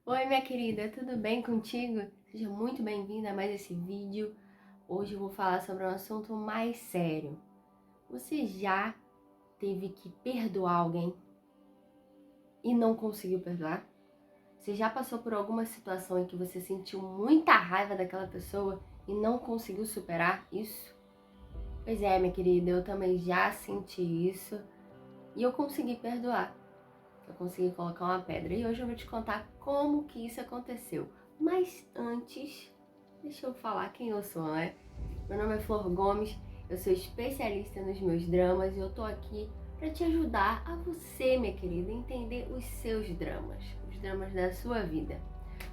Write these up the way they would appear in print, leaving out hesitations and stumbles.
Oi, minha querida, tudo bem contigo? Seja muito bem-vinda a mais esse vídeo. Hoje eu vou falar sobre um assunto mais sério. Você já teve que perdoar alguém e não conseguiu perdoar? Você já passou por alguma situação em que você sentiu muita raiva daquela pessoa e não conseguiu superar isso? Pois é, minha querida, eu também já senti isso e eu consegui perdoar. Eu consegui colocar uma pedra. E hoje eu vou te contar como que isso aconteceu. Mas antes, deixa eu falar quem eu sou, né? Meu nome é Flor Gomes, eu sou especialista nos meus dramas e eu tô aqui para te ajudar a você, minha querida, entender os seus dramas, os dramas da sua vida.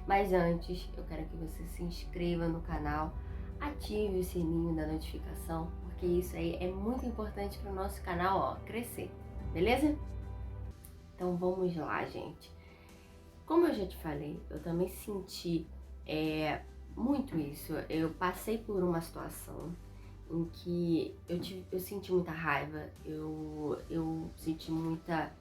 Mas antes, eu quero que você se inscreva no canal, ative o sininho da notificação, porque isso aí é muito importante para o nosso canal, ó, crescer, beleza? Então vamos lá, gente. Como eu já te falei, eu também senti muito isso. Eu passei por uma situação em que eu senti muita raiva, eu senti muita.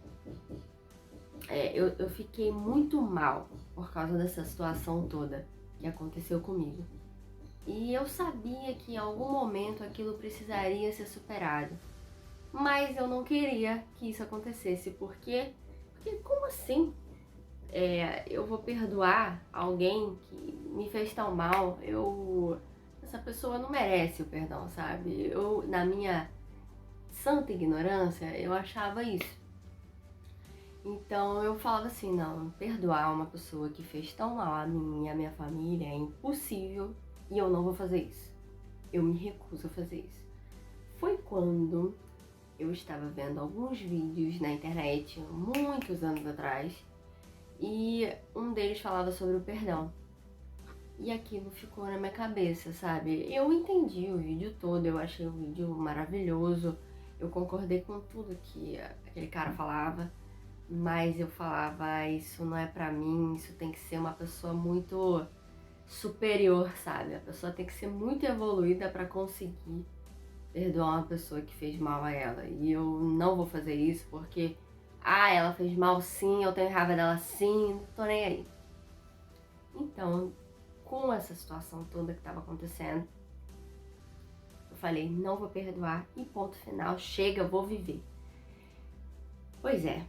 Eu fiquei muito mal por causa dessa situação toda que aconteceu comigo. E eu sabia que em algum momento aquilo precisaria ser superado. Mas eu não queria que isso acontecesse. Por quê? Porque como assim? Eu vou perdoar alguém que me fez tão mal, essa pessoa não merece o perdão, sabe? Na minha santa ignorância, eu achava isso. Então eu falava assim, não, perdoar uma pessoa que fez tão mal a mim e a minha família é impossível e eu não vou fazer isso. Eu me recuso a fazer isso. Foi quando eu estava vendo alguns vídeos na internet, muitos anos atrás, e um deles falava sobre o perdão. E aquilo ficou na minha cabeça, sabe? Eu entendi o vídeo todo, eu achei o vídeo maravilhoso, eu concordei com tudo que aquele cara falava, mas eu falava, isso não é pra mim, isso tem que ser uma pessoa muito superior, sabe? A pessoa tem que ser muito evoluída pra conseguir perdoar uma pessoa que fez mal a ela. E eu não vou fazer isso porque, ela fez mal sim, eu tenho raiva dela sim, não tô nem aí. Então, com essa situação toda que estava acontecendo, eu falei, não vou perdoar e ponto final, chega, eu vou viver. Pois é,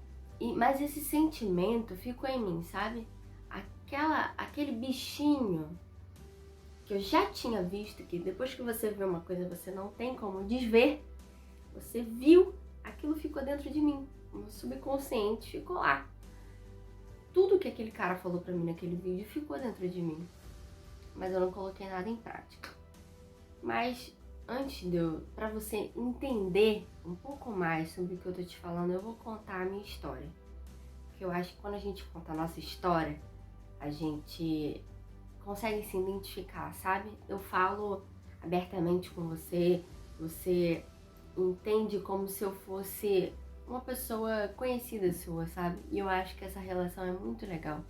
mas esse sentimento ficou em mim, sabe? Aquele bichinho que eu já tinha visto, que depois que você vê uma coisa você não tem como desver, você viu, aquilo ficou dentro de mim, no subconsciente ficou lá. Tudo que aquele cara falou pra mim naquele vídeo ficou dentro de mim, mas eu não coloquei nada em prática. Mas antes pra você entender um pouco mais sobre o que eu tô te falando, eu vou contar a minha história. Porque eu acho que quando a gente conta a nossa história, a gente consegue se identificar, sabe? Eu falo abertamente com você, você entende como se eu fosse uma pessoa conhecida sua, sabe? E eu acho que essa relação é muito legal.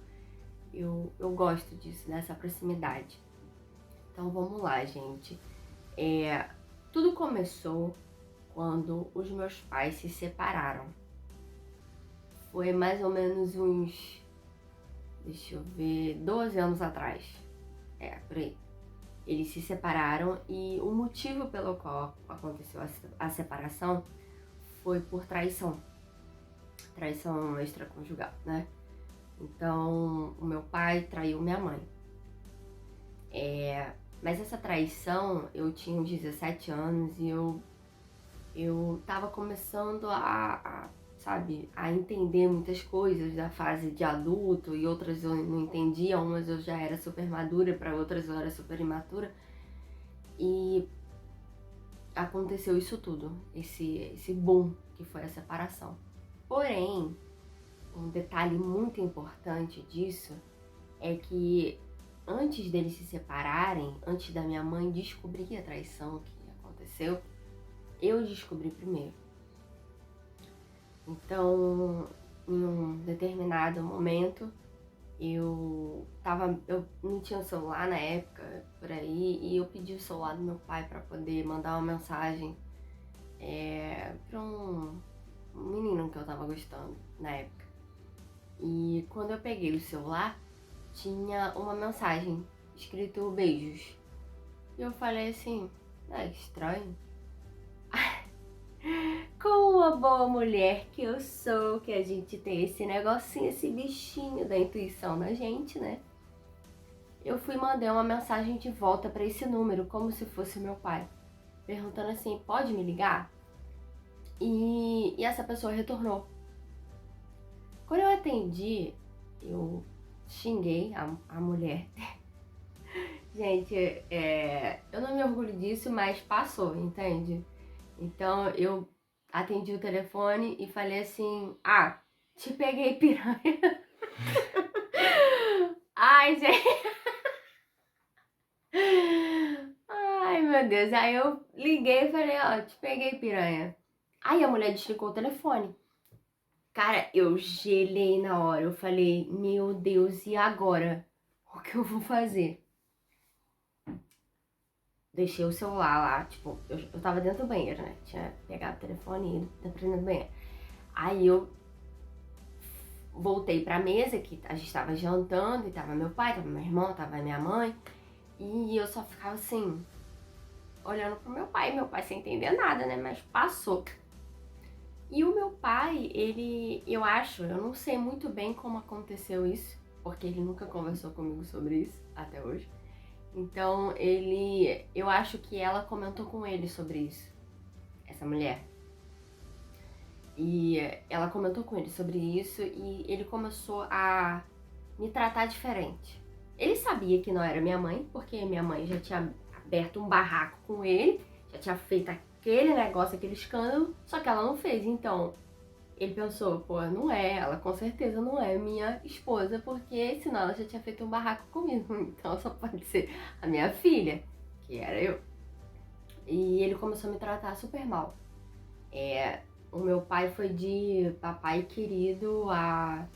Eu gosto disso, dessa proximidade. Então vamos lá, gente. Tudo começou quando os meus pais se separaram. Foi mais ou menos uns, deixa eu ver, 12 anos atrás. Por aí. Eles se separaram e o motivo pelo qual aconteceu a separação foi por traição. Traição extraconjugal, né? Então, o meu pai traiu minha mãe. Mas essa traição, eu tinha uns 17 anos e eu tava começando sabe, a entender muitas coisas da fase de adulto e outras eu não entendia, umas eu já era super madura, para outras eu era super imatura. E aconteceu isso tudo, esse boom que foi a separação. Porém, um detalhe muito importante disso é que antes deles se separarem, antes da minha mãe descobrir a traição que aconteceu, eu descobri primeiro. Então, em um determinado momento, eu não tinha celular na época, por aí, e eu pedi o celular do meu pai para poder mandar uma mensagem pra um menino que eu tava gostando na época. E quando eu peguei o celular, tinha uma mensagem escrito beijos. E eu falei assim, estranho. Como uma boa mulher que eu sou, que a gente tem esse negocinho, esse bichinho da intuição na gente, né? Eu fui e mandei uma mensagem de volta pra esse número, como se fosse meu pai, perguntando assim, pode me ligar? E essa pessoa retornou. Quando eu atendi, eu xinguei a mulher. Gente, eu não me orgulho disso, mas passou, entende? Então eu atendi o telefone e falei assim, te peguei, piranha. Ai, gente. Ai, meu Deus. Aí eu liguei e falei, te peguei, piranha. Aí a mulher desligou o telefone. Cara, eu gelei na hora. Eu falei, meu Deus, e agora? O que eu vou fazer? Deixei o celular lá, tipo, eu tava dentro do banheiro, né? Tinha pegado o telefone e ido dentro do banheiro. Aí eu voltei pra mesa, que a gente tava jantando, e tava meu pai, tava meu irmão, tava minha mãe. E eu só ficava assim, olhando pro meu pai sem entender nada, né? Mas passou. E o meu pai, eu não sei muito bem como aconteceu isso, porque ele nunca conversou comigo sobre isso, até hoje. Então, eu acho que ela comentou com ele sobre isso, essa mulher. E ela comentou com ele sobre isso e ele começou a me tratar diferente. Ele sabia que não era minha mãe, porque minha mãe já tinha aberto um barraco com ele, já tinha feito aquele negócio, aquele escândalo, só que ela não fez. Então, ele pensou, não é, ela com certeza não é minha esposa, porque senão ela já tinha feito um barraco comigo. Então, só pode ser a minha filha, que era eu. E ele começou a me tratar super mal. O meu pai foi de papai querido a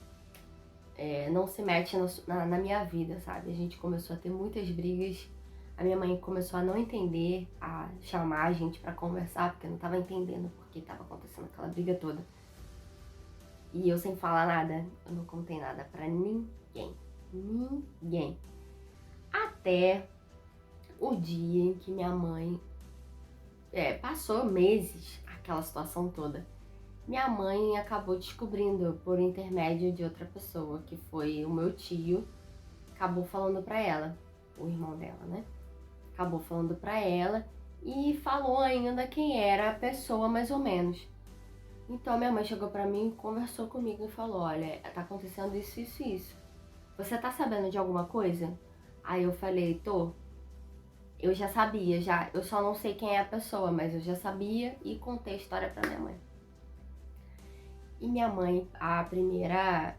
não se mete na minha vida, sabe? A gente começou a ter muitas brigas. A minha mãe começou a não entender, a chamar a gente pra conversar, porque não tava entendendo por que tava acontecendo aquela briga toda. E eu sem falar nada, eu não contei nada pra ninguém. Ninguém. Até o dia em que minha mãe passou meses aquela situação toda. Minha mãe acabou descobrindo por intermédio de outra pessoa, que foi o meu tio, acabou falando pra ela, o irmão dela, né? Acabou falando pra ela e falou ainda quem era a pessoa mais ou menos. Então minha mãe chegou pra mim, conversou comigo e falou, olha, tá acontecendo isso, isso e isso. Você tá sabendo de alguma coisa? Aí eu falei, tô. Eu já sabia, eu só não sei quem é a pessoa, mas eu já sabia e contei a história pra minha mãe. E minha mãe, a primeira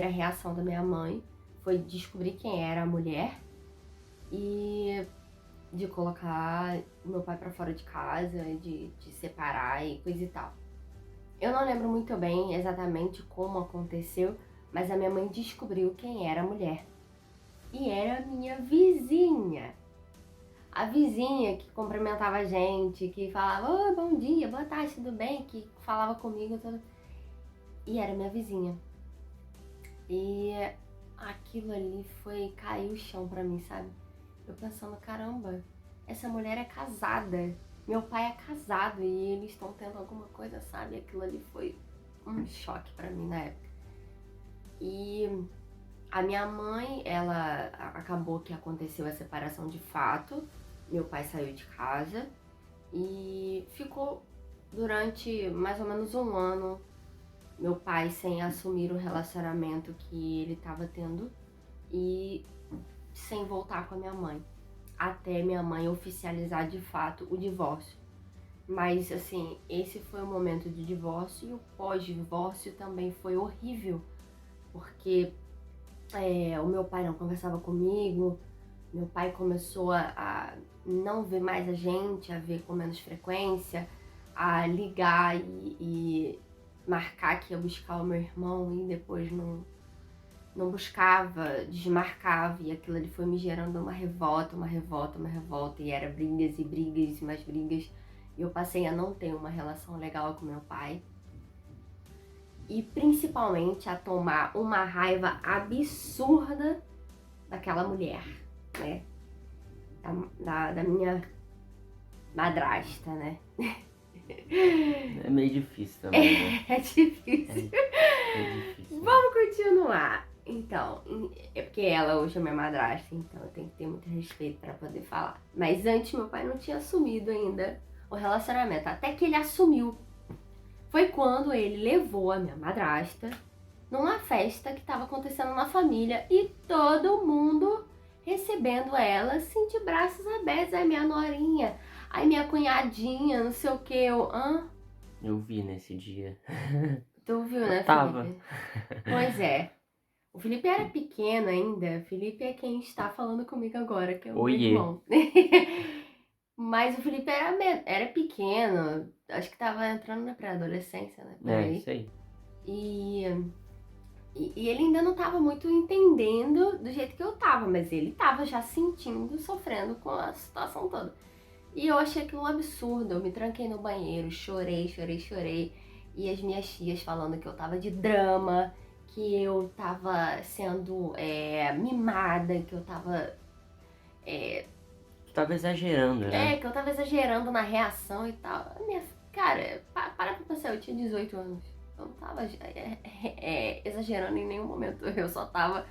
reação da minha mãe foi descobrir quem era a mulher e de colocar meu pai pra fora de casa, de separar e coisa e tal. Eu não lembro muito bem exatamente como aconteceu, mas a minha mãe descobriu quem era a mulher. E era a minha vizinha. A vizinha que cumprimentava a gente, que falava, oi, bom dia, boa tarde, tudo bem? Que falava comigo, tudo. E era minha vizinha. E aquilo ali caiu o chão pra mim, sabe? Eu pensando, caramba, essa mulher é casada. Meu pai é casado e eles estão tendo alguma coisa, sabe? Aquilo ali foi um choque pra mim na época. E a minha mãe, ela acabou que aconteceu a separação de fato. Meu pai saiu de casa e ficou durante mais ou menos um ano meu pai sem assumir o relacionamento que ele estava tendo e sem voltar com a minha mãe, até minha mãe oficializar de fato o divórcio. Mas assim, esse foi o momento de divórcio e o pós-divórcio também foi horrível, porque o meu pai não conversava comigo, meu pai começou a não ver mais a gente, a ver com menos frequência, a ligar e marcar que ia buscar o meu irmão e depois não buscava, desmarcava, e aquilo ali foi me gerando uma revolta, e era brigas e brigas e mais brigas, e eu passei a não ter uma relação legal com meu pai. E principalmente a tomar uma raiva absurda daquela mulher, né? Da minha madrasta, né? É meio difícil também, né? É difícil. É difícil. Vamos continuar. Então, é porque ela hoje é minha madrasta, então eu tenho que ter muito respeito pra poder falar. Mas antes meu pai não tinha assumido ainda o relacionamento, até que ele assumiu. Foi quando ele levou a minha madrasta numa festa que estava acontecendo na família e todo mundo recebendo ela assim de braços abertos. Ai, minha norinha, ai, minha cunhadinha, não sei o que. Eu vi nesse dia. Tu viu, né, Tava. Felipe? Pois é. O Felipe era pequeno ainda. O Felipe é quem está falando comigo agora, que é o meu Oiê. irmão. Mas o Felipe era pequeno. Acho que tava entrando na pré-adolescência, né? Por aí. Isso aí. E ele ainda não tava muito entendendo do jeito que eu tava, mas ele tava já sentindo, sofrendo com a situação toda. E eu achei aquilo um absurdo. Eu me tranquei no banheiro, chorei. E as minhas tias falando que eu tava de drama, que eu tava sendo mimada, que eu tava. Tu tava exagerando, né? Que eu tava exagerando na reação e tal. Cara, para pra pensar, eu tinha 18 anos. Eu não tava exagerando em nenhum momento. Eu só tava.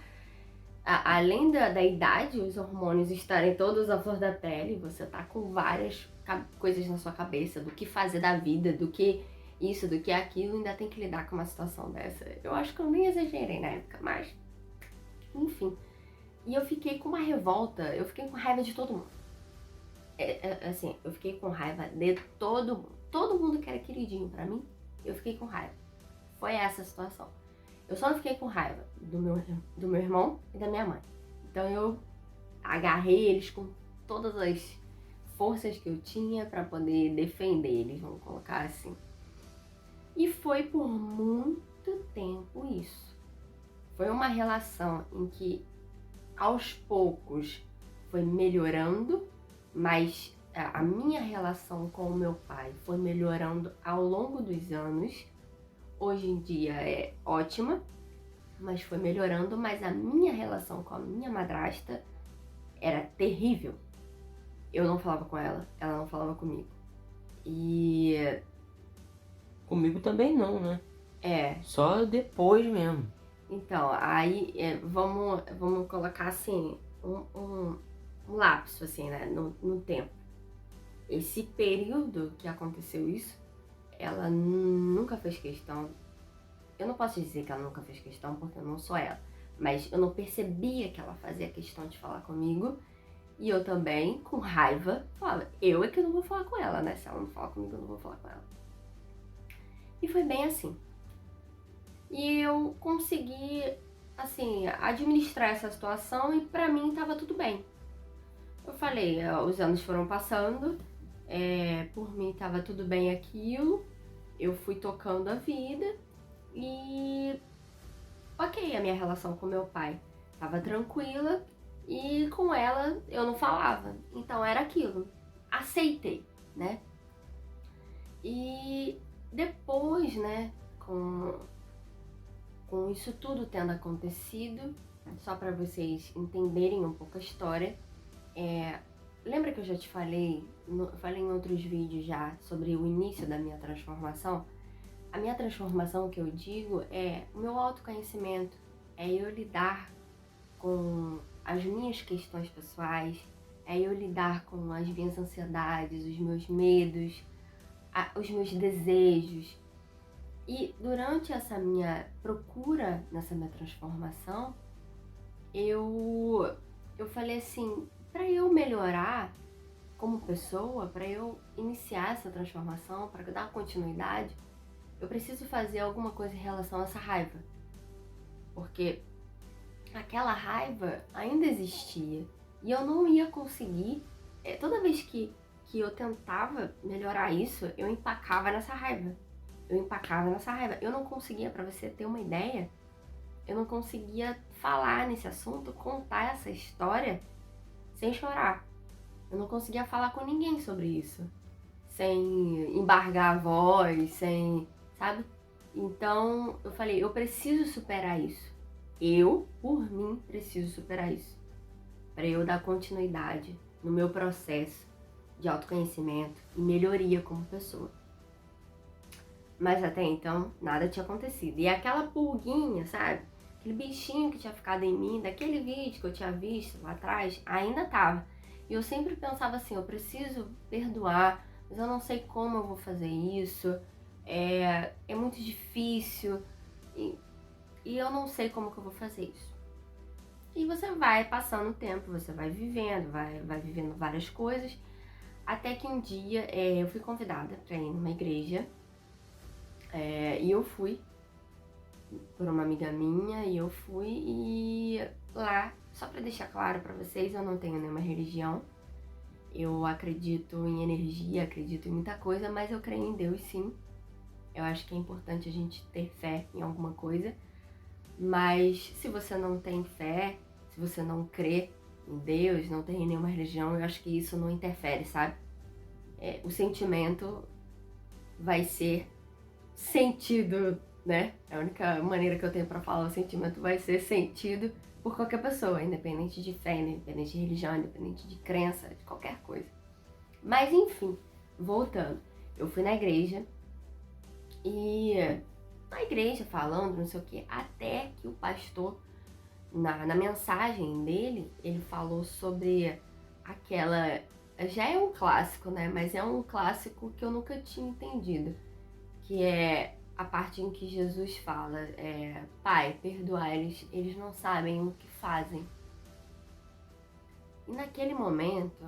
Além da idade, os hormônios estarem todos à flor da pele, você tá com várias coisas na sua cabeça, do que fazer da vida, do que isso, do que aquilo, ainda tem que lidar com uma situação dessa. Eu acho que eu nem exagerei na época, mas enfim. E eu fiquei com uma revolta, eu fiquei com raiva de todo mundo. Assim, eu fiquei com raiva de todo mundo. Todo mundo que era queridinho pra mim, eu fiquei com raiva. Foi essa a situação. Eu só não fiquei com raiva do meu irmão e da minha mãe. Então eu agarrei eles com todas as forças que eu tinha pra poder defender eles, vamos colocar assim. E foi por muito tempo isso. Foi uma relação em que aos poucos foi melhorando, mas a minha relação com o meu pai foi melhorando ao longo dos anos. Hoje em dia é ótima, mas foi melhorando, mas a minha relação com a minha madrasta era terrível. Eu não falava com ela não falava comigo. E... Comigo também não, né? Só depois mesmo. Então, aí vamos colocar assim, um lapso assim, né, no tempo. Esse período que aconteceu isso, ela nunca fez questão. Eu não posso dizer que ela nunca fez questão, porque eu não sou ela. Mas eu não percebia que ela fazia questão de falar comigo. E eu também, com raiva, falava, eu é que não vou falar com ela, né? Se ela não falar comigo, eu não vou falar com ela. E foi bem assim. E eu consegui, assim, administrar essa situação e pra mim tava tudo bem. Eu falei, os anos foram passando, por mim tava tudo bem aquilo. Eu fui tocando a vida. E ok, a minha relação com meu pai tava tranquila e com ela eu não falava. Então era aquilo. Aceitei, né? E depois, né, com isso tudo tendo acontecido, só para vocês entenderem um pouco a história, lembra que eu já te falei, falei em outros vídeos já sobre o início da minha transformação? A minha transformação, que eu digo, é o meu autoconhecimento, é eu lidar com as minhas questões pessoais, é eu lidar com as minhas ansiedades, os meus medos, os meus desejos. E durante essa minha procura, nessa minha transformação, eu falei assim, para eu melhorar como pessoa, para eu iniciar essa transformação, para dar continuidade, eu preciso fazer alguma coisa em relação a essa raiva. Porque aquela raiva ainda existia. E eu não ia conseguir. Toda vez que eu tentava melhorar isso, eu empacava nessa raiva. Eu não conseguia, pra você ter uma ideia, eu não conseguia falar nesse assunto, contar essa história sem chorar. Eu não conseguia falar com ninguém sobre isso. Sem embargar a voz, sem... sabe? Então, eu falei, eu preciso superar isso. Eu, por mim, preciso superar isso. para eu dar continuidade no meu processo de autoconhecimento e melhoria como pessoa. Mas até então, nada tinha acontecido. E aquela pulguinha, sabe? Aquele bichinho que tinha ficado em mim, daquele vídeo que eu tinha visto lá atrás, ainda tava. E eu sempre pensava assim, eu preciso perdoar, mas eu não sei como eu vou fazer isso. É muito difícil. E eu não sei como que eu vou fazer isso. E você vai passando o tempo, você vai vivendo, vai vivendo várias coisas. Até que um dia eu fui convidada para ir numa igreja. E eu fui por uma amiga minha, e eu fui, e lá, só pra deixar claro pra vocês, eu não tenho nenhuma religião. Eu acredito em energia, acredito em muita coisa, mas eu creio em Deus sim. Eu acho que é importante a gente ter fé em alguma coisa. Mas se você não tem fé, se você não crê em Deus, não tem nenhuma religião, eu acho que isso não interfere, sabe? O sentimento vai ser sentido, né? A única maneira que eu tenho pra falar o sentimento vai ser sentido por qualquer pessoa, independente de fé, independente de religião, independente de crença, de qualquer coisa. Mas enfim, voltando. Eu fui na igreja e na igreja falando, não sei o que, até que o pastor, na mensagem dele, ele falou sobre aquela... Já é um clássico, né? Mas é um clássico que eu nunca tinha entendido. Que é a parte em que Jesus fala, Pai, perdoa eles, eles não sabem o que fazem. E naquele momento,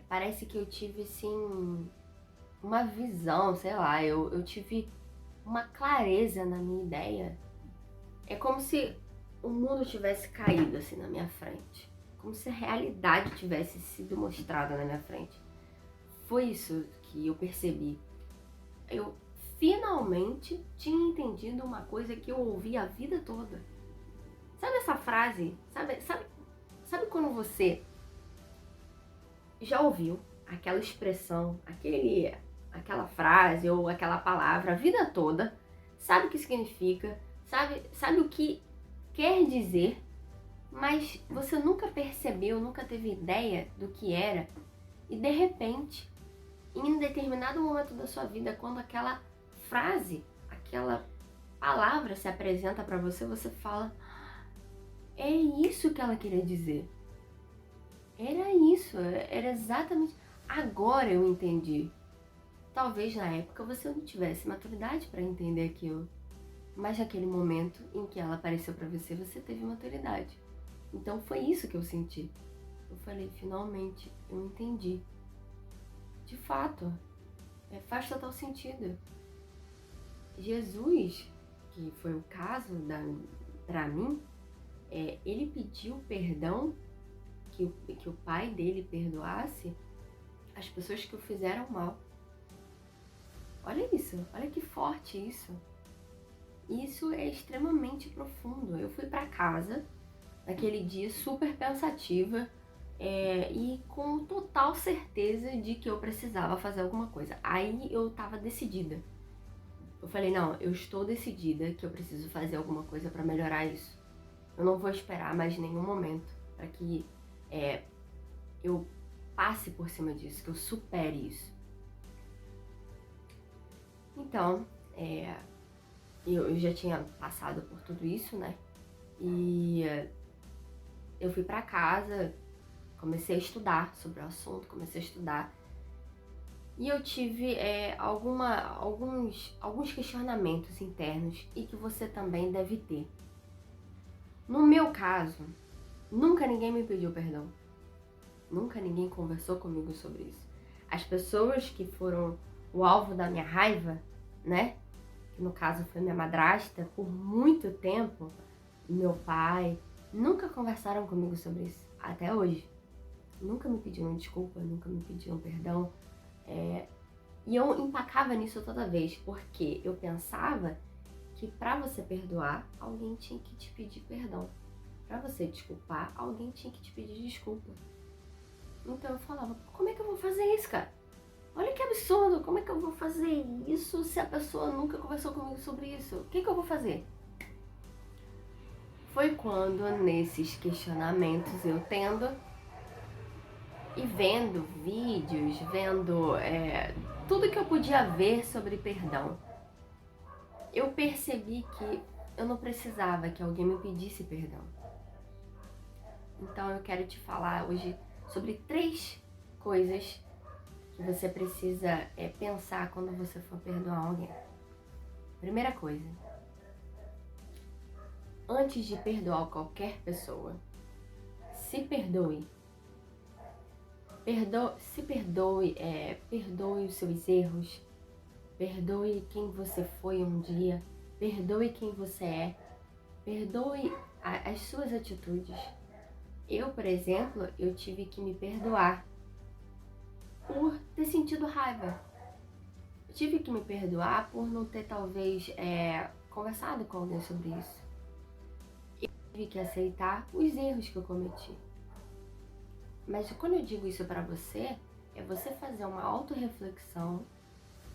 parece que eu tive, assim, uma visão, sei lá, eu tive uma clareza na minha ideia. É como se o mundo tivesse caído, assim, na minha frente. Como se a realidade tivesse sido mostrada na minha frente. Foi isso que eu percebi. Eu finalmente tinha entendido uma coisa que eu ouvi a vida toda. Sabe essa frase? Sabe quando você já ouviu aquela expressão, aquela frase ou aquela palavra a vida toda, sabe o que significa, sabe o que quer dizer, mas você nunca percebeu, nunca teve ideia do que era, e de repente, em um determinado momento da sua vida, quando aquela frase, aquela palavra se apresenta pra você, você fala, é isso que ela queria dizer. Era isso, era exatamente... Agora eu entendi. Talvez na época você não tivesse maturidade pra entender aquilo, mas naquele momento em que ela apareceu pra você, você teve maturidade. Então foi isso que eu senti. Eu falei, finalmente, eu entendi. De fato, faz total sentido. Jesus, que foi o caso pra mim, ele pediu perdão, que o pai dele perdoasse as pessoas que o fizeram mal. Olha isso, olha que forte isso. Isso é extremamente profundo. Eu fui pra casa naquele dia super pensativa e com total certeza de que eu precisava fazer alguma coisa. Aí eu tava decidida. Eu falei, não, eu estou decidida que eu preciso fazer alguma coisa pra melhorar isso. Eu não vou esperar mais nenhum momento pra que eu passe por cima disso, que eu supere isso. Então, eu já tinha passado por tudo isso, né? E eu fui pra casa, comecei a estudar sobre o assunto, comecei a estudar. E eu tive alguns questionamentos internos e que você também deve ter. No meu caso, nunca ninguém me pediu perdão. Nunca ninguém conversou comigo sobre isso. As pessoas que foram o alvo da minha raiva, né? Que no caso foi minha madrasta, por muito tempo, meu pai, nunca conversaram comigo sobre isso, até hoje. Nunca me pediram desculpa, nunca me pediram perdão. E eu empacava nisso toda vez, porque eu pensava que pra você perdoar, alguém tinha que te pedir perdão. Pra você desculpar, alguém tinha que te pedir desculpa. Então eu falava, como é que eu vou fazer isso, cara? Olha que absurdo, como é que eu vou fazer isso se a pessoa nunca conversou comigo sobre isso? O que eu vou fazer? foi quando, nesses questionamentos, eu tendo e vendo vídeos, vendo tudo que eu podia ver sobre perdão, eu percebi que eu não precisava que alguém me pedisse perdão. Então eu quero te falar hoje sobre 3 coisas que você precisa pensar quando você for perdoar alguém. Primeira coisa, antes de perdoar qualquer pessoa, se perdoe. Perdoe os seus erros, perdoe quem você foi um dia, perdoe quem você é, perdoe as suas atitudes. Eu, por exemplo, eu tive que me perdoar por ter sentido raiva. Eu tive que me perdoar por não ter, talvez, conversado com alguém sobre isso. Eu tive que aceitar os erros que eu cometi. Mas quando eu digo isso pra você, é você fazer uma autorreflexão,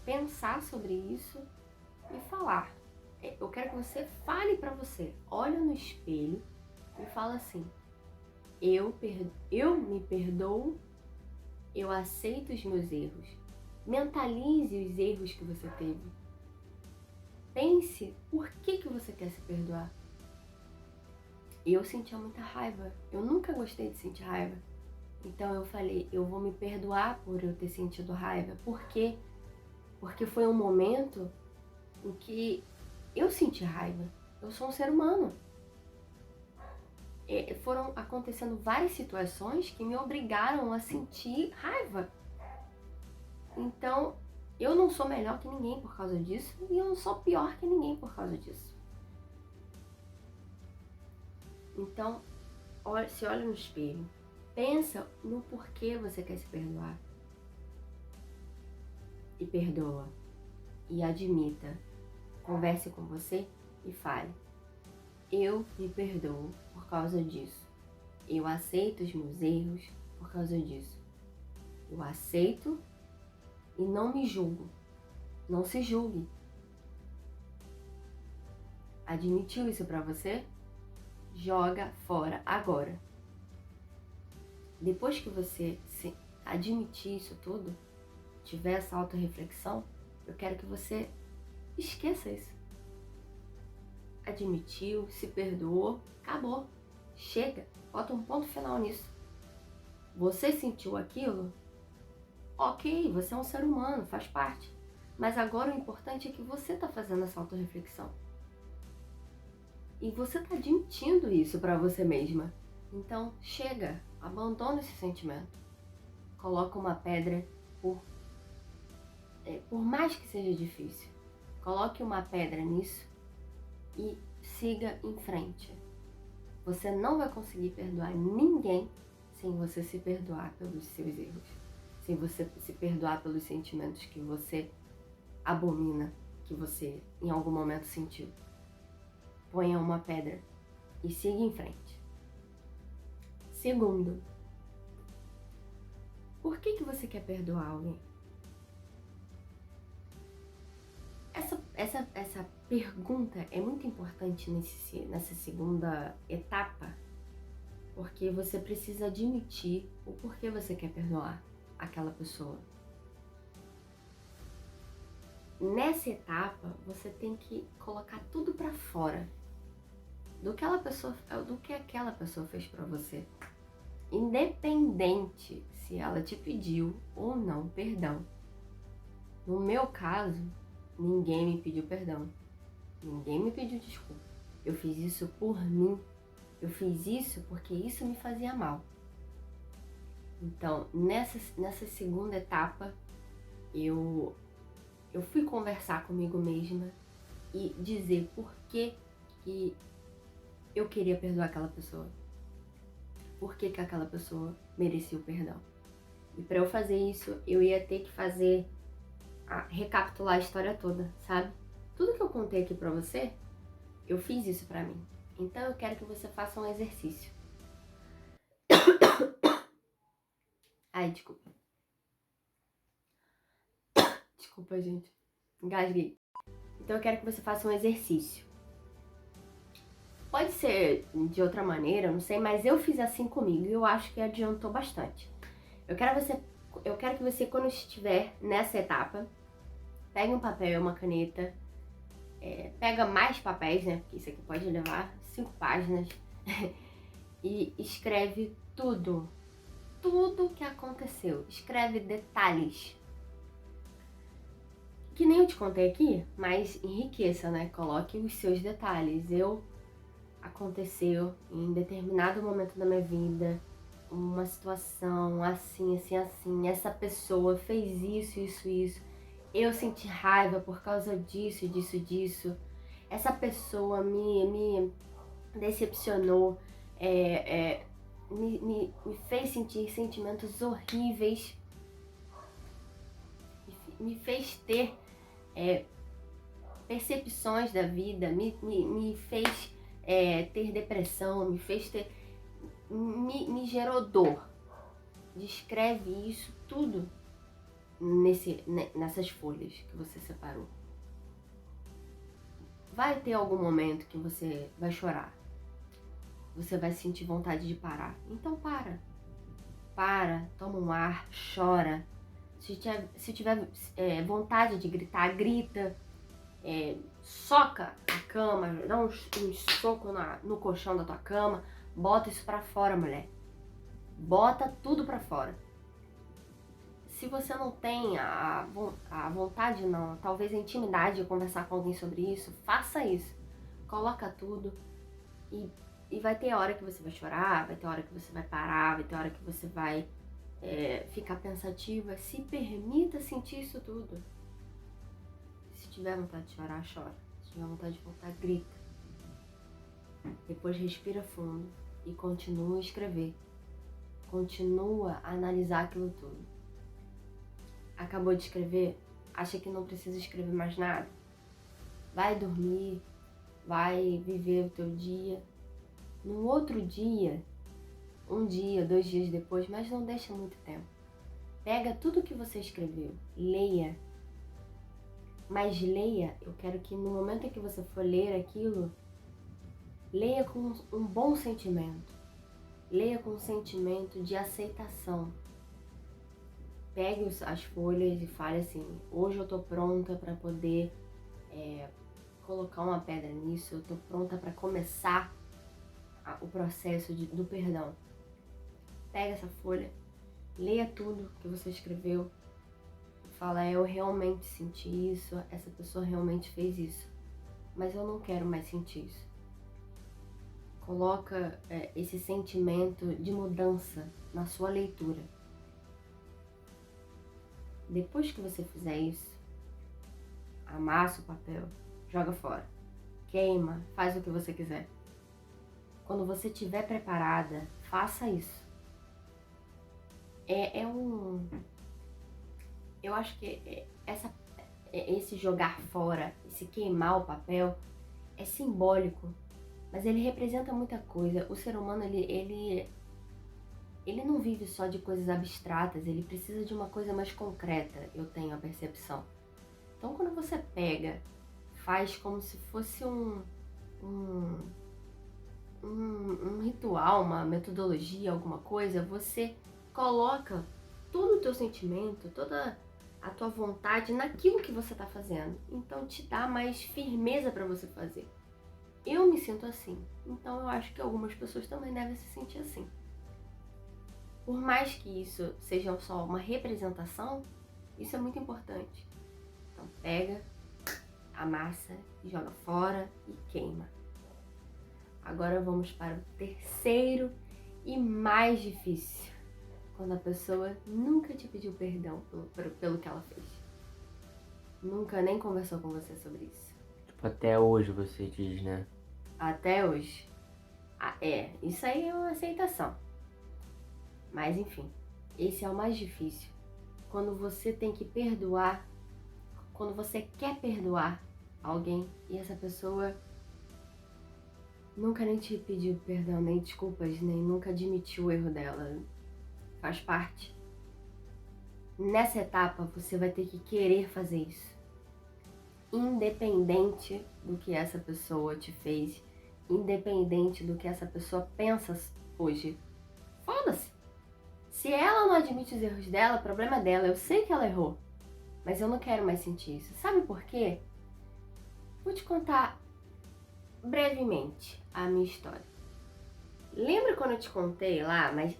pensar sobre isso e falar. Eu quero que você fale pra você, olha no espelho e fala assim: eu me perdoo, eu aceito os meus erros. Mentalize os erros que você teve. Pense por que você quer se perdoar. Eu sentia muita raiva, eu nunca gostei de sentir raiva. Então eu falei, eu vou me perdoar por eu ter sentido raiva. Por quê? Porque foi um momento em que eu senti raiva. Eu sou um ser humano. Foram acontecendo várias situações que me obrigaram a sentir raiva. Então, eu não sou melhor que ninguém por causa disso e eu não sou pior que ninguém por causa disso. Então, se olha no espelho. Pensa no porquê você quer se perdoar. E perdoa. E admita. Converse com você e fale: eu me perdoo por causa disso. Eu aceito os meus erros por causa disso. Eu aceito e não me julgo. Não se julgue. Admitiu isso pra você? Joga fora agora. Depois que você se admitir isso tudo, tiver essa autorreflexão, eu quero que você esqueça isso. Admitiu, se perdoou, acabou. Chega, bota um ponto final nisso. Você sentiu aquilo? Ok, você é um ser humano, faz parte. Mas agora o importante é que você está fazendo essa autorreflexão. E você está admitindo isso para você mesma. Então, chega, abandona esse sentimento. Coloca uma pedra por mais que seja difícil. Coloque uma pedra nisso e siga em frente. Você não vai conseguir perdoar ninguém sem você se perdoar pelos seus erros. Sem você se perdoar pelos sentimentos que você abomina, que você em algum momento sentiu. Ponha uma pedra e siga em frente. Segundo, por que você quer perdoar alguém? Essa pergunta é muito importante nessa segunda etapa, porque você precisa admitir o porquê você quer perdoar aquela pessoa. Nessa etapa, você tem que colocar tudo pra fora do que aquela pessoa fez pra você. Independente se ela te pediu ou não perdão. No meu caso, ninguém me pediu perdão. Ninguém me pediu desculpa. Eu fiz isso por mim. Eu fiz isso porque isso me fazia mal. Então, nessa segunda etapa, eu fui conversar comigo mesma e dizer por que eu queria perdoar aquela pessoa. Por que aquela pessoa merecia o perdão. E para eu fazer isso, eu ia ter que recapitular a história toda, sabe? Tudo que eu contei aqui pra você, eu fiz isso pra mim. Então eu quero que você faça um exercício. Ai, desculpa. Desculpa, gente. Engasguei. Então eu quero que você faça um exercício. Pode ser de outra maneira, eu não sei, mas eu fiz assim comigo e eu acho que adiantou bastante. Eu quero que você, quando estiver nessa etapa, pegue um papel e uma caneta, pega mais papéis, né? Porque isso aqui pode levar 5 páginas, e escreve tudo que aconteceu. Escreve detalhes. Que nem eu te contei aqui, mas enriqueça, né? Coloque os seus detalhes. Aconteceu em determinado momento da minha vida, uma situação assim, assim, assim. Essa pessoa fez isso, isso, isso. Eu senti raiva por causa disso, disso, disso. Essa pessoa me decepcionou, me fez sentir sentimentos horríveis, me fez ter percepções da vida, me fez ter depressão, me gerou dor. Descreve isso tudo nessas folhas que você separou. Vai ter algum momento que você vai chorar. Você vai sentir vontade de parar. Então para, toma um ar, chora. Se tiver vontade de gritar, grita. Soca a cama, dá um soco no colchão da tua cama. Bota isso pra fora, mulher. Bota tudo pra fora. Se você não tem a vontade, não, talvez a intimidade de conversar com alguém sobre isso, faça isso. Coloca tudo e vai ter hora que você vai chorar, vai ter hora que você vai parar, vai ter hora que você vai ficar pensativa. Se permita sentir isso tudo. Se tiver vontade de chorar, chora. Se tiver vontade de voltar, grita. Depois respira fundo e continua a escrever. Continua a analisar aquilo tudo. Acabou de escrever? Acha que não precisa escrever mais nada? Vai dormir, vai viver o teu dia. No outro dia, 1 dia, 2 dias depois, mas não deixa muito tempo. Pega tudo que você escreveu, leia. Mas leia, eu quero que no momento em que você for ler aquilo, leia com um bom sentimento. Leia com um sentimento de aceitação. Pegue as folhas e fale assim: hoje eu tô pronta para poder colocar uma pedra nisso, eu tô pronta para começar o processo do perdão. Pega essa folha, leia tudo que você escreveu, fala: eu realmente senti isso, essa pessoa realmente fez isso, mas eu não quero mais sentir isso. Coloca esse sentimento de mudança na sua leitura. Depois que você fizer isso, amassa o papel, joga fora, queima, faz o que você quiser. Quando você estiver preparada, faça isso. Eu acho que esse jogar fora, esse queimar o papel, é simbólico, mas ele representa muita coisa. O ser humano, ele não vive só de coisas abstratas, ele precisa de uma coisa mais concreta, eu tenho a percepção. Então, quando você pega, faz como se fosse um ritual, uma metodologia, alguma coisa, você coloca todo o teu sentimento, toda a tua vontade naquilo que você está fazendo. Então, te dá mais firmeza para você fazer. Eu me sinto assim, então eu acho que algumas pessoas também devem se sentir assim. Por mais que isso seja só uma representação, isso é muito importante. Então pega, amassa, joga fora e queima. Agora vamos para o terceiro e mais difícil. Quando a pessoa nunca te pediu perdão pelo que ela fez. Nunca nem conversou com você sobre isso. Tipo, até hoje você diz, né? Até hoje. Isso aí é uma aceitação. Mas enfim, esse é o mais difícil. Quando você tem que perdoar, quando você quer perdoar alguém e essa pessoa nunca nem te pediu perdão, nem desculpas, nem nunca admitiu o erro dela. Faz parte. Nessa etapa você vai ter que querer fazer isso. Independente do que essa pessoa te fez, independente do que essa pessoa pensa hoje. Foda-se. Se ela não admite os erros dela, o problema é dela. Eu sei que ela errou, mas eu não quero mais sentir isso. Sabe por quê? Vou te contar brevemente a minha história. Lembra quando eu te contei lá, mas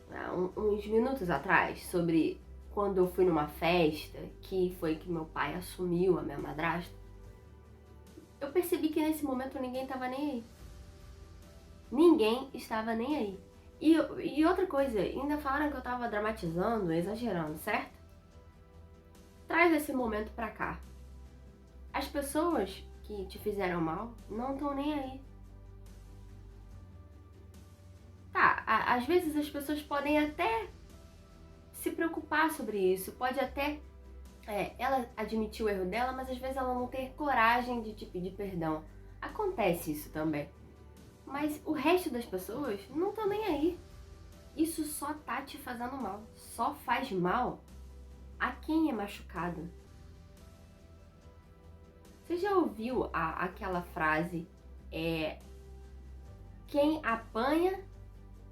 uns minutos atrás, sobre quando eu fui numa festa, que foi que meu pai assumiu a minha madrasta? Eu percebi que nesse momento ninguém estava nem aí. Ninguém estava nem aí. E outra coisa, ainda falaram que eu estava dramatizando, exagerando, certo? Traz esse momento pra cá. As pessoas que te fizeram mal não estão nem aí. Tá, às vezes as pessoas podem até se preocupar sobre isso, pode até ela admitir o erro dela, mas às vezes ela não ter coragem de te pedir perdão. Acontece isso também. Mas o resto das pessoas não estão nem aí. Isso só tá te fazendo mal. Só faz mal a quem é machucado. Você já ouviu aquela frase, quem apanha...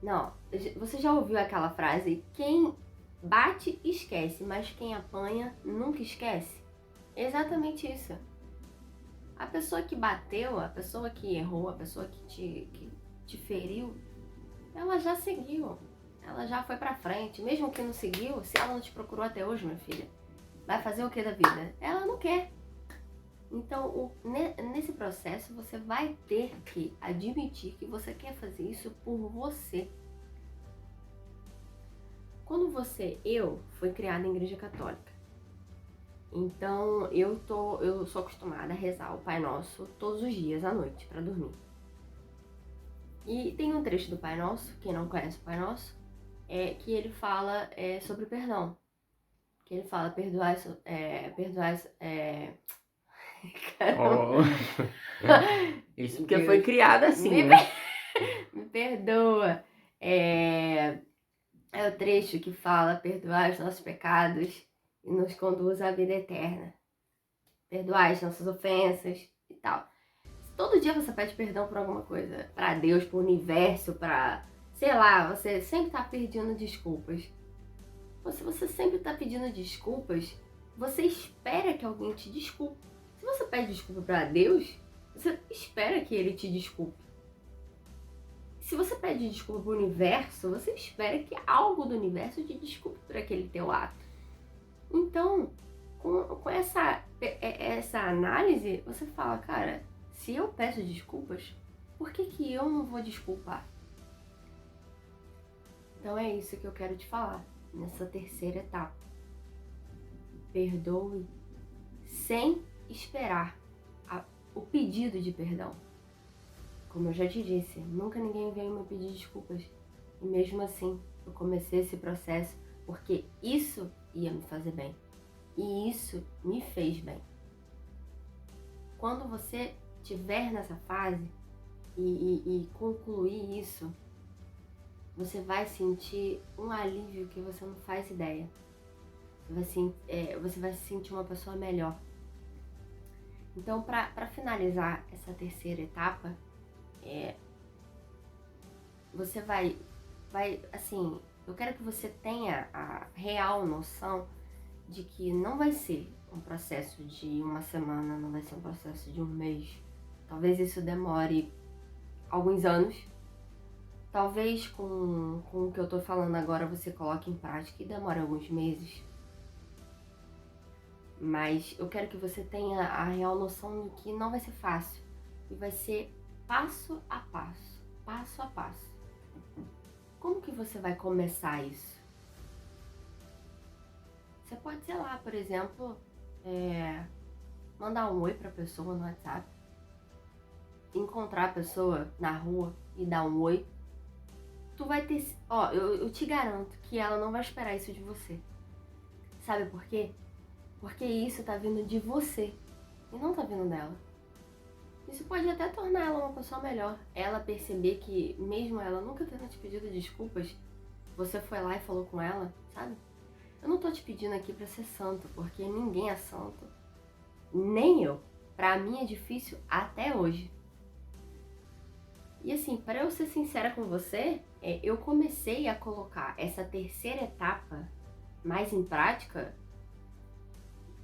Não, você já ouviu aquela frase, quem bate, esquece, mas quem apanha, nunca esquece? Exatamente isso. A pessoa que bateu, a pessoa que errou, a pessoa que te feriu, ela já seguiu. Ela já foi pra frente. Mesmo que não seguiu, se ela não te procurou até hoje, minha filha, vai fazer o que da vida? Ela não quer. Então, nesse processo, você vai ter que admitir que você quer fazer isso por você. Quando eu fui criada em igreja católica. Então, eu sou acostumada a rezar o Pai Nosso todos os dias à noite para dormir. E tem um trecho do Pai Nosso, quem não conhece o Pai Nosso, que ele fala sobre perdão. Que ele fala, Oh. Isso porque foi criada assim, né? Me perdoa. É o trecho que fala, perdoar os nossos pecados e nos conduz à vida eterna. Perdoar as nossas ofensas e tal. Se todo dia você pede perdão por alguma coisa, pra Deus, pro universo, pra... sei lá, você sempre tá pedindo desculpas. Se você sempre tá pedindo desculpas, você espera que alguém te desculpe. Se você pede desculpa pra Deus, você espera que Ele te desculpe. Se você pede desculpa pro universo, você espera que algo do universo te desculpe por aquele teu ato. Então, com essa análise, você fala, cara, se eu peço desculpas, por que eu não vou desculpar? Então é isso que eu quero te falar nessa terceira etapa. Perdoe sem esperar o pedido de perdão. Como eu já te disse, nunca ninguém veio me pedir desculpas. E mesmo assim, eu comecei esse processo porque isso ia me fazer bem. E isso me fez bem. Quando você estiver nessa fase e concluir isso, você vai sentir um alívio que você não faz ideia. Você vai se sentir uma pessoa melhor. Então, para finalizar essa terceira etapa, você vai, assim, eu quero que você tenha a real noção de que não vai ser um processo de uma semana, não vai ser um processo de um mês. Talvez isso demore alguns anos. Talvez com o que eu tô falando agora você coloque em prática e demore alguns meses. Mas eu quero que você tenha a real noção de que não vai ser fácil. E vai ser passo a passo, passo a passo. Como que você vai começar isso? Você pode, sei lá, por exemplo, mandar um oi pra pessoa no WhatsApp. Encontrar a pessoa na rua e dar um oi. Tu vai ter... eu te garanto que ela não vai esperar isso de você. Sabe por quê? Porque isso tá vindo de você e não tá vindo dela. Isso pode até tornar ela uma pessoa melhor. Ela perceber que, mesmo ela nunca tendo te pedido desculpas, você foi lá e falou com ela, sabe? Eu não tô te pedindo aqui pra ser santo, porque ninguém é santo. Nem eu. Pra mim é difícil até hoje. E assim, para eu ser sincera com você, eu comecei a colocar essa terceira etapa mais em prática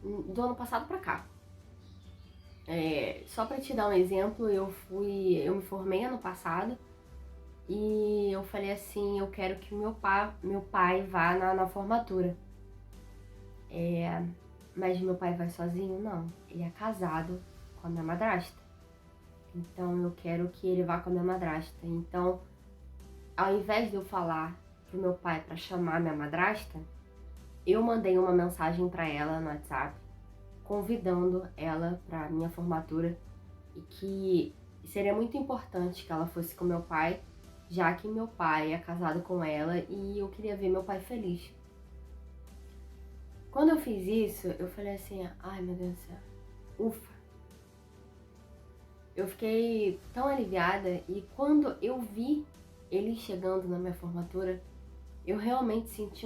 do ano passado para cá. Só para te dar um exemplo, eu me formei ano passado e eu falei assim, eu quero que meu pai vá na formatura. Mas meu pai vai sozinho? Não, ele é casado com a minha madrasta. Então eu quero que ele vá com a minha madrasta. Então, ao invés de eu falar pro meu pai para chamar minha madrasta, eu mandei uma mensagem para ela no WhatsApp, convidando ela para minha formatura e que seria muito importante que ela fosse com meu pai, já que meu pai é casado com ela e eu queria ver meu pai feliz. Quando eu fiz isso, eu falei assim, ai meu Deus do céu, ufa. Eu fiquei tão aliviada e quando eu vi ele chegando na minha formatura, eu realmente senti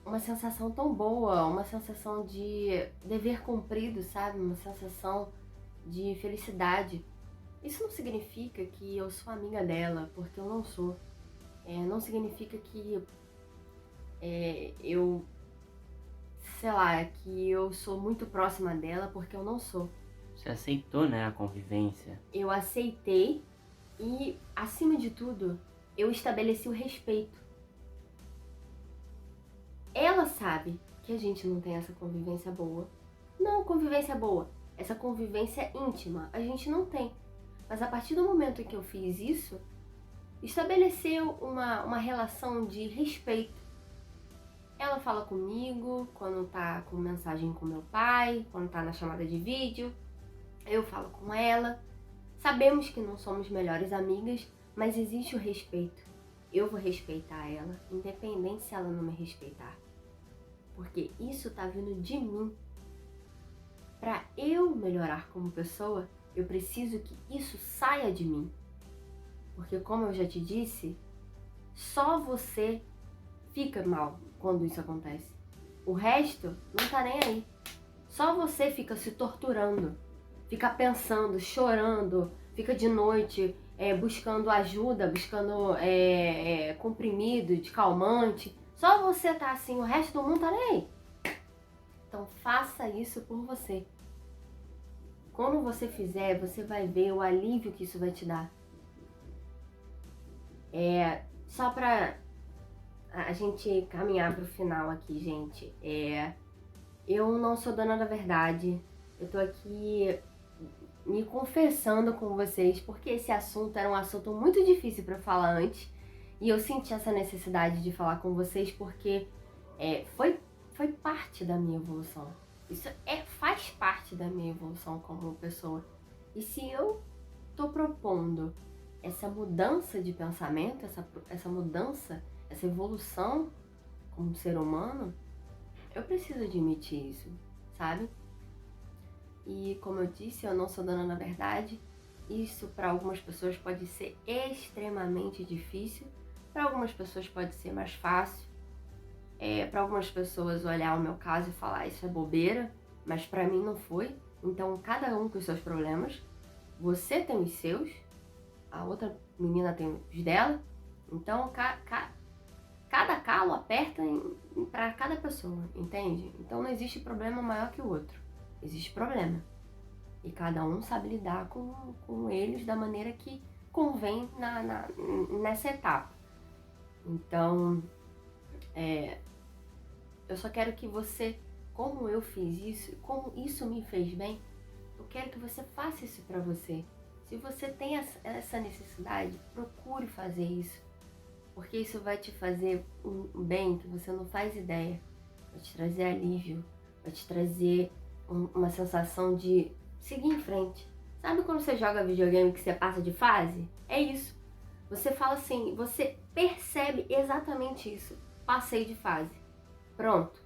uma sensação tão boa, uma sensação de dever cumprido, sabe? Uma sensação de felicidade. Isso não significa que eu sou amiga dela, porque eu não sou. Não significa que eu, sei lá, que eu sou muito próxima dela, porque eu não sou. Você aceitou, né, a convivência? Eu aceitei e, acima de tudo, eu estabeleci o respeito. Ela sabe que a gente não tem essa convivência boa. Não convivência boa, essa convivência íntima, a gente não tem. Mas a partir do momento em que eu fiz isso, estabeleceu uma relação de respeito. Ela fala comigo quando tá com mensagem com meu pai, quando tá na chamada de vídeo. Eu falo com ela. Sabemos que não somos melhores amigas, mas existe o respeito. Eu vou respeitar ela, independente se ela não me respeitar. Porque isso tá vindo de mim. Para eu melhorar como pessoa, eu preciso que isso saia de mim. Porque como eu já te disse, só você fica mal quando isso acontece. O resto não tá nem aí. Só você fica se torturando, fica pensando, chorando, fica de noite buscando ajuda, buscando comprimido, de calmante. Só você tá assim, o resto do mundo tá nem aí. Então faça isso por você. Quando você fizer, você vai ver o alívio que isso vai te dar. Só pra a gente caminhar pro final aqui, gente. Eu não sou dona da verdade. Eu tô aqui me confessando com vocês, porque esse assunto era um assunto muito difícil pra falar antes. E eu senti essa necessidade de falar com vocês porque foi parte da minha evolução. Isso faz parte da minha evolução como pessoa. E se eu tô propondo essa mudança de pensamento, essa mudança, essa evolução como ser humano, eu preciso admitir isso, sabe? E como eu disse, eu não sou dona da verdade. Isso para algumas pessoas pode ser extremamente difícil, para algumas pessoas pode ser mais fácil. Para algumas pessoas olhar o meu caso e falar isso é bobeira, mas para mim não foi. Então cada um com os seus problemas. Você tem os seus, a outra menina tem os dela. Então cada calo aperta para cada pessoa, entende? Então não existe problema maior que o outro. Existe problema. E cada um sabe lidar com eles da maneira que convém nessa etapa. Então, eu só quero que você, como eu fiz isso, como isso me fez bem, eu quero que você faça isso pra você. Se você tem essa necessidade, procure fazer isso. Porque isso vai te fazer um bem que você não faz ideia. Vai te trazer alívio, vai te trazer uma sensação de seguir em frente. Sabe quando você joga videogame que você passa de fase? É isso. Você fala assim, você percebe exatamente isso. Passei de fase. Pronto.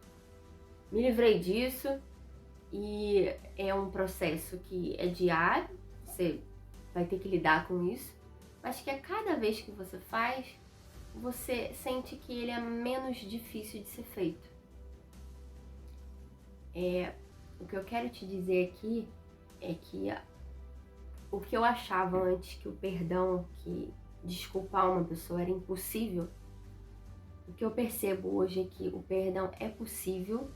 Me livrei disso e é um processo que é diário, você vai ter que lidar com isso, mas que a cada vez que você faz, você sente que ele é menos difícil de ser feito. O que eu quero te dizer aqui é que o que eu achava antes que o perdão, que desculpar uma pessoa era impossível, o que eu percebo hoje é que o perdão é possível,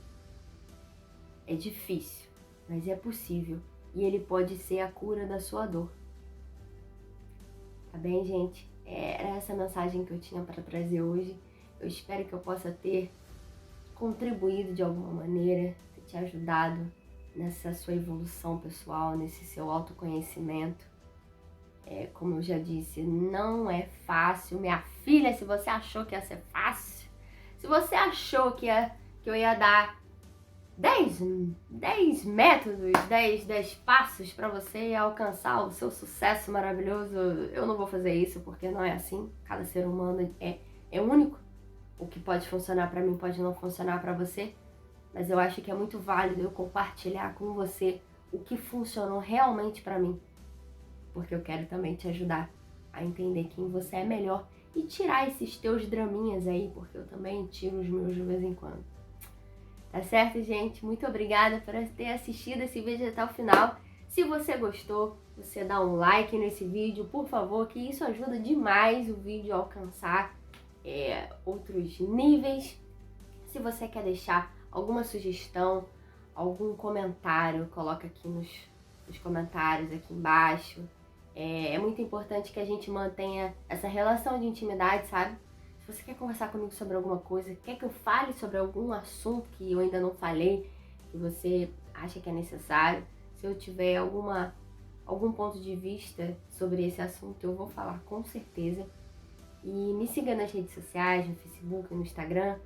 é difícil, mas é possível. E ele pode ser a cura da sua dor. Tá bem, gente? Era essa mensagem que eu tinha para trazer hoje. Eu espero que eu possa ter contribuído de alguma maneira, ter te ajudado nessa sua evolução pessoal, nesse seu autoconhecimento. Como eu já disse, não é fácil. Minha filha, se você achou que ia ser fácil, se você achou que eu ia dar 10 métodos, 10 passos para você alcançar o seu sucesso maravilhoso, eu não vou fazer isso, porque não é assim. Cada ser humano é único. O que pode funcionar para mim pode não funcionar para você, mas eu acho que é muito válido eu compartilhar com você o que funcionou realmente para mim, porque eu quero também te ajudar a entender quem você é melhor e tirar esses teus draminhas aí, porque eu também tiro os meus de vez em quando. Tá certo, gente? Muito obrigada por ter assistido esse vídeo até o final. Se você gostou, você dá um like nesse vídeo, por favor, que isso ajuda demais o vídeo a alcançar outros níveis. Se você quer deixar alguma sugestão, algum comentário, coloca aqui nos comentários aqui embaixo. É muito importante que a gente mantenha essa relação de intimidade, sabe? Se você quer conversar comigo sobre alguma coisa, quer que eu fale sobre algum assunto que eu ainda não falei, que você acha que é necessário, se eu tiver algum ponto de vista sobre esse assunto, eu vou falar com certeza. E me siga nas redes sociais, no Facebook, no Instagram.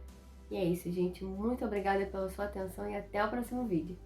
E é isso, gente. Muito obrigada pela sua atenção e até o próximo vídeo.